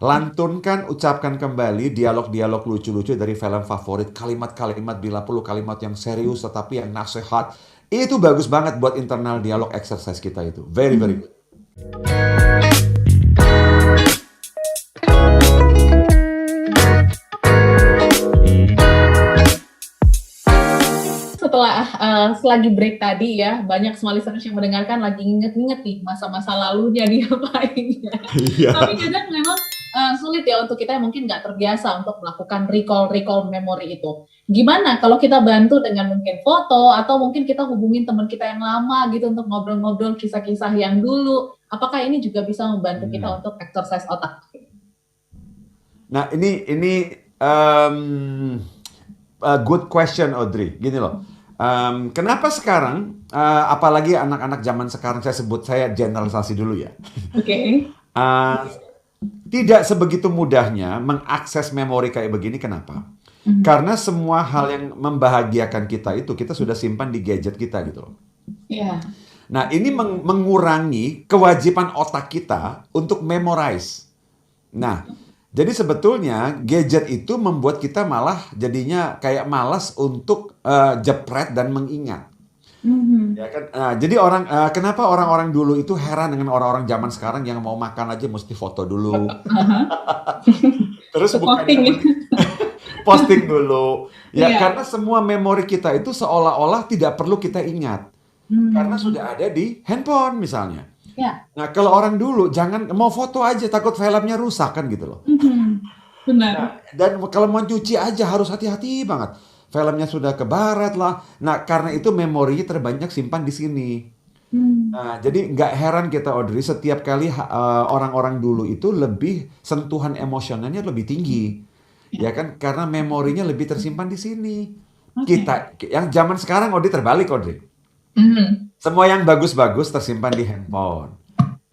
Lantunkan, ucapkan kembali dialog-dialog lucu-lucu dari film favorit, kalimat-kalimat bila perlu kalimat yang serius tetapi yang nasihat. Itu bagus banget buat internal dialog exercise kita itu. Very, very good. Setelah selagi break tadi ya, banyak semua listeners yang mendengarkan lagi nginget-nginget nih masa-masa lalunya dia ngapain ya. Tapi Iya. kadang memang sulit ya untuk kita yang mungkin nggak terbiasa untuk melakukan recall memori itu. Gimana kalau kita bantu dengan mungkin foto atau mungkin kita hubungin teman kita yang lama gitu untuk ngobrol-ngobrol kisah-kisah yang dulu. Apakah ini juga bisa membantu kita Hmm. untuk exercise otak? Nah, ini um, a good question, Audrey. Gini loh. Kenapa sekarang, apalagi anak-anak zaman sekarang, saya generalisasi dulu ya. Oke. Uh, Tidak sebegitu mudahnya mengakses memori kayak begini. Kenapa? Mhm. Karena semua hal yang membahagiakan kita itu kita sudah simpan di gadget kita gitu loh. Ya. Nah, ini mengurangi kewajiban otak kita untuk memorize. Nah, jadi sebetulnya gadget itu membuat kita malah jadinya kayak malas untuk jepret dan mengingat. Mhm. Ya kan? Nah, jadi kenapa orang-orang dulu itu heran dengan orang-orang zaman sekarang yang mau makan aja mesti foto dulu. Aha. Terus bukannya Posting. posting dulu. Ya, Iya. karena semua memori kita itu seolah-olah tidak perlu kita ingat. Karena Hmm. sudah ada di handphone misalnya. Ya. Nah, kalau orang dulu jangan mau foto aja takut filmnya rusak kan gitu loh. Mhm. Nah, Benar. dan kalau mau cuci aja harus hati-hati banget. Filmnya sudah kebaret lah. Nah, karena itu memorinya terbanyak simpan di sini. Hmm. Nah, jadi nggak heran kita Audrey setiap kali orang-orang dulu itu lebih sentuhan emosionalnya lebih tinggi. Ya. Ya kan? Karena memorinya lebih tersimpan di sini. Oke. Kita yang zaman sekarang Audrey terbalik Audrey. Mhm. Semua yang bagus-bagus tersimpan di handphone.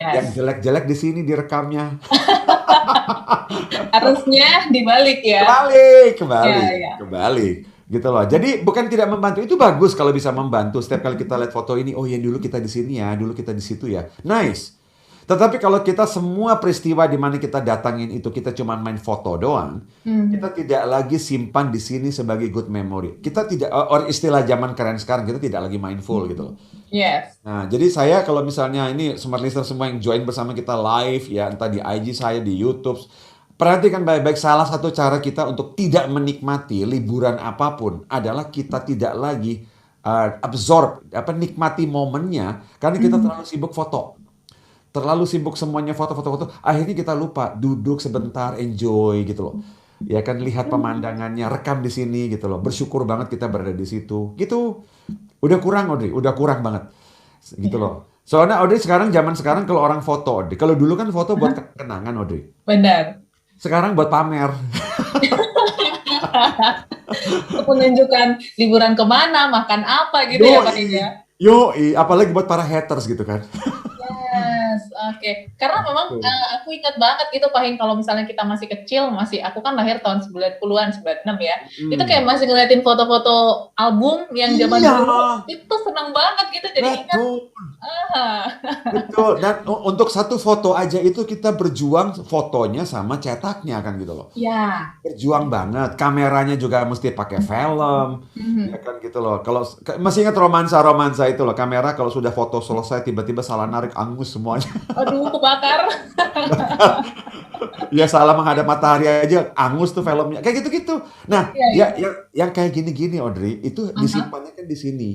Yang Yes. jelek-jelek di sini direkamnya. Harusnya dibalik ya. Kebalik, Ya, kebalik, ya. kebalik. Gitu loh. Jadi bukan tidak membantu, itu bagus kalau bisa membantu. Setiap kali kita lihat foto ini, oh ya dulu kita di sini ya, dulu kita di situ ya. Nice. Tetapi kalau kita semua peristiwa di mana kita datangin itu kita cuma main foto doang, Hmm. kita tidak lagi simpan di sini sebagai good memory. Kita tidak, or istilah zaman keren sekarang kita tidak lagi mindful gitu loh. Yes. Nah, jadi saya kalau misalnya ini smart listener semua yang join bersama kita live ya, entah di IG saya, di YouTube, perhatikan baik-baik salah satu cara kita untuk tidak menikmati liburan apapun adalah kita tidak lagi absorb, nikmati momennya karena kita Hmm. terlalu sibuk foto. Terlalu sibuk semuanya foto-foto-foto, akhirnya kita lupa duduk sebentar, enjoy gitu loh. Ya kan lihat pemandangannya, rekam di sini gitu loh. Bersyukur banget kita berada di situ. Gitu. Udah kurang Audrey, udah kurang banget. Gitu Ya. loh. Soalnya Audrey zaman sekarang kalau orang foto Audrey. Kalau dulu kan foto buat kenangan Audrey. Benar. Sekarang buat pamer. Untuk menunjukkan liburan kemana, makan apa gitu ya paling Yoi, ya. yoi, apalagi buat para haters gitu kan. Yes, oke. Karena memang aku ingat banget gitu Pahin kalau misalnya kita masih kecil, aku kan lahir tahun 90-an, 96 ya. Itu kayak Hmm. masih ngeliatin foto-foto album yang zaman Iya, dulu, itu seneng banget gitu jadi ingat. betul. Ah. Betul, dan untuk satu foto aja itu kita berjuang fotonya sama cetaknya kan gitu loh. Ya. Berjuang banget, kameranya juga mesti pakai film, ya Mhm. kan gitu loh. Kalau masih ingat romansa-romansa itu loh, kamera kalau sudah foto selesai tiba-tiba salah narik angus semuanya. Aduh, kebakar. Ya salah menghadap matahari aja angus tuh filmnya. Kayak gitu-gitu. Nah, Iya, ya iya. yang kayak gini-gini Audrey, itu Aha. disimpannya kan di sini.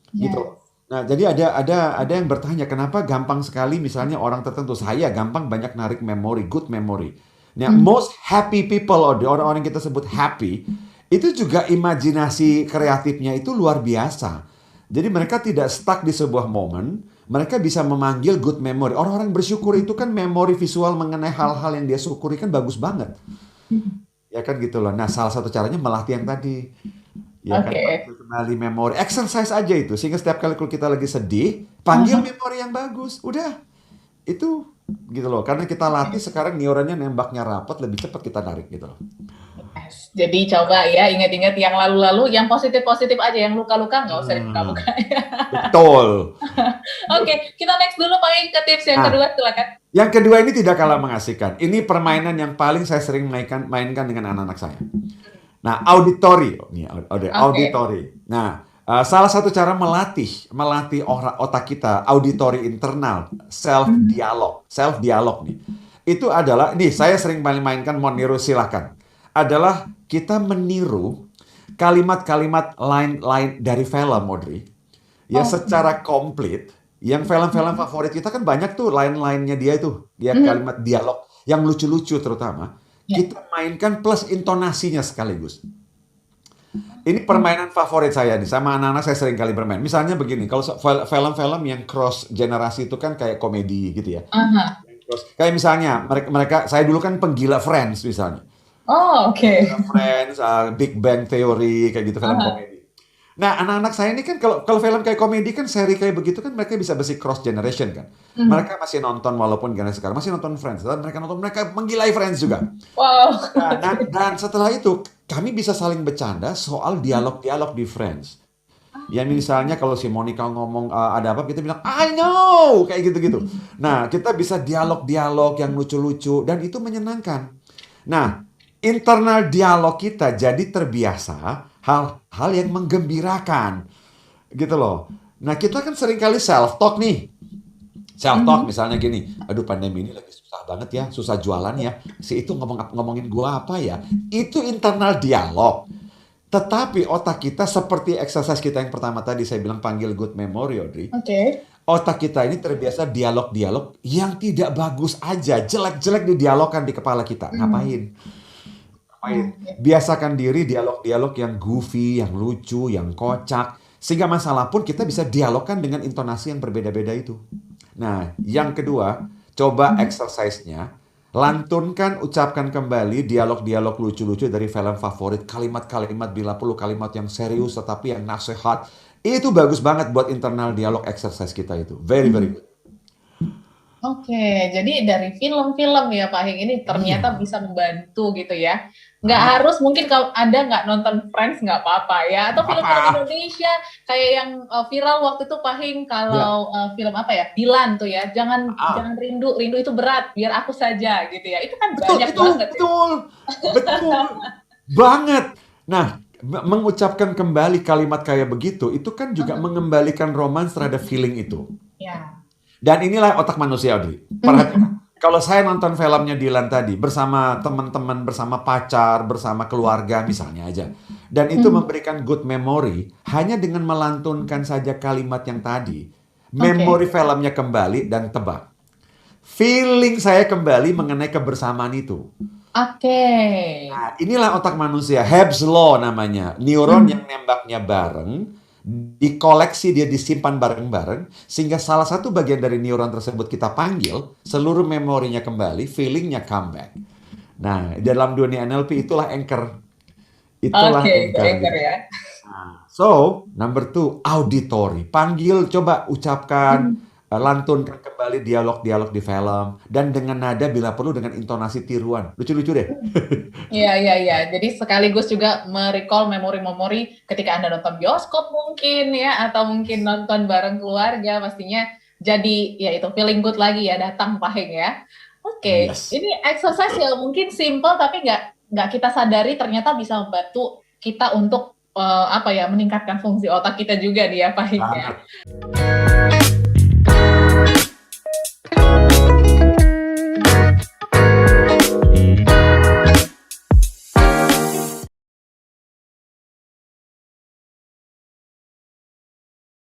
Gitu loh. Yes. Nah, jadi ada yang bertanya kenapa gampang sekali misalnya orang tertentu saya gampang banyak narik memori, good memory. Nah, Mhm. most happy people Audrey, orang-orang yang kita sebut happy, itu juga imajinasi kreatifnya itu luar biasa. Jadi mereka tidak stuck di sebuah momen, mereka bisa memanggil good memory. Orang-orang bersyukur itu kan memori visual mengenai hal-hal yang dia syukuri kan bagus banget. Mhm. Ya kan gitu loh. Nah, salah satu caranya melatih yang tadi. Ya kan, Oke. panggil kembali memori. Exercise aja itu. Sehingga setiap kali kalau kita lagi sedih, panggil Aha. memori yang bagus. Udah. Itu gitu loh. Karena kita latih sekarang neuronnya nembaknya rapat, lebih cepat kita narik gitu loh. Yes. Jadi coba ya ingat-ingat yang lalu-lalu, yang positif-positif aja, yang luka-luka nggak usah dibuka-buka. Hmm, betul. Oke, kita next dulu paling ke tips yang Nah, kedua, silakan. Yang kedua ini tidak kalah mengasihkan. Ini permainan yang paling saya sering mainkan dengan anak-anak saya. Nah, auditory, ini Oke. auditory. Nah, salah satu cara melatih otak kita, auditory internal, self dialog nih. Itu adalah, nih saya sering mainkan, mau niru silakan. Adalah kita meniru kalimat-kalimat line-line dari film, Audrey. Ya Oh. secara komplit, yang film-film favorit kita kan banyak tuh line-line-nya dia itu, dia Mhm. kalimat dialog yang lucu-lucu terutama. Ya. Kita mainkan plus intonasinya sekaligus. Ini permainan favorit saya nih, sama anak-anak saya sering kali bermain. Misalnya begini, kalau film-film yang cross generasi itu kan kayak komedi gitu ya. Aha. Kayak misalnya mereka saya dulu kan penggila Friends misalnya. Oh, oke. Friends, Big Bang Theory kayak gitu film Aha. komedi. Nah, anak-anak saya ini kan kalau kalau film kayak komedi kan seri kayak begitu kan mereka bisa bersih cross generation kan. Mhm. Mereka masih nonton walaupun generasi sekarang masih nonton Friends dan mereka menggilai Friends juga. Wow. Nah, dan setelah itu kami bisa saling bercanda soal dialog-dialog di Friends. Ya misalnya kalau si Monica ngomong ada apa kita bilang I know kayak gitu-gitu. Nah, kita bisa dialog-dialog yang lucu-lucu dan itu menyenangkan. Nah, internal dialog kita jadi terbiasa hal-hal yang menggembirakan gitu loh. Nah, kita kan seringkali self talk nih. Self talk Mhm. misalnya gini, aduh pandemi ini lagi susah banget ya, susah jualan ya. Si itu ngomongin gua apa ya? Itu internal dialog. Tetapi otak kita seperti exercise kita yang pertama tadi saya bilang panggil good memory, Audrey. Oke. Otak kita ini terbiasa dialog-dialog yang tidak bagus aja, jelek-jelek didialogkan di kepala kita. Mhm. Ngapain? Ngapain? Oke. Biasakan diri dialog-dialog yang goofy, yang lucu, yang kocak. Sehingga masalah pun kita bisa dialogkan dengan intonasi yang berbeda-beda itu. Nah, yang kedua, coba Mhm. exercise-nya, lantunkan, ucapkan kembali dialog-dialog lucu-lucu dari film favorit, kalimat-kalimat bila perlu kalimat yang serius tetapi yang nasihat. Itu bagus banget buat internal dialog exercise kita itu. Very, very Mhm. good. Oke, jadi dari film-film ya Pak Hing ini Iya, ternyata bisa membantu gitu ya. Nggak banget. harus mungkin kalau Anda nggak nonton Friends nggak apa-apa ya. Nggak Atau film-film apa-apa. Indonesia kayak yang viral waktu itu Pak Hing Ya. kalau film apa ya Dilan tuh ya. Jangan Ah, jangan rindu, rindu itu berat, biar aku saja gitu ya. Itu kan betul, banyak itu, banget ya. betul, betul, banget. Nah, mengucapkan kembali kalimat kayak begitu, itu kan juga Mhm. mengembalikan romans terhadap feeling itu. Ya. Dan inilah otak manusia, Audrey. Perhatikan. Mhm. Kalau saya nonton filmnya Dilan tadi bersama teman-teman, bersama pacar, bersama keluarga misalnya aja. Dan itu Mhm. memberikan good memory hanya dengan melantunkan saja kalimat yang tadi. Oke. Memori filmnya kembali dan tebak. Feeling saya kembali mengenai kebersamaan itu. Oke. Nah, inilah otak manusia, Hebb's Law namanya. Neuron yang Mhm. nembaknya bareng, dikoleksi dia disimpan bareng-bareng, sehingga salah satu bagian dari neuron tersebut kita panggil, seluruh memorinya kembali, feelingnya comeback. Nah, dalam dunia NLP itulah anchor. Itulah Oke, itu anchor anchor gitu. ya. So, number two, auditory. Panggil, coba ucapkan, Mhm. lantunkan kembali dialog-dialog di film, dan dengan nada bila perlu dengan intonasi tiruan. Lucu-lucu deh. Iya, iya, iya. Jadi sekaligus juga merecall memori-memori ketika Anda nonton bioskop mungkin ya, atau mungkin nonton bareng keluarga, pastinya jadi ya itu feeling good lagi ya datang pahing ya. Oke, Yes. ini exercise yang mungkin simple tapi nggak kita sadari ternyata bisa membantu kita untuk apa ya meningkatkan fungsi otak kita juga nih ya pahing ya. Banget.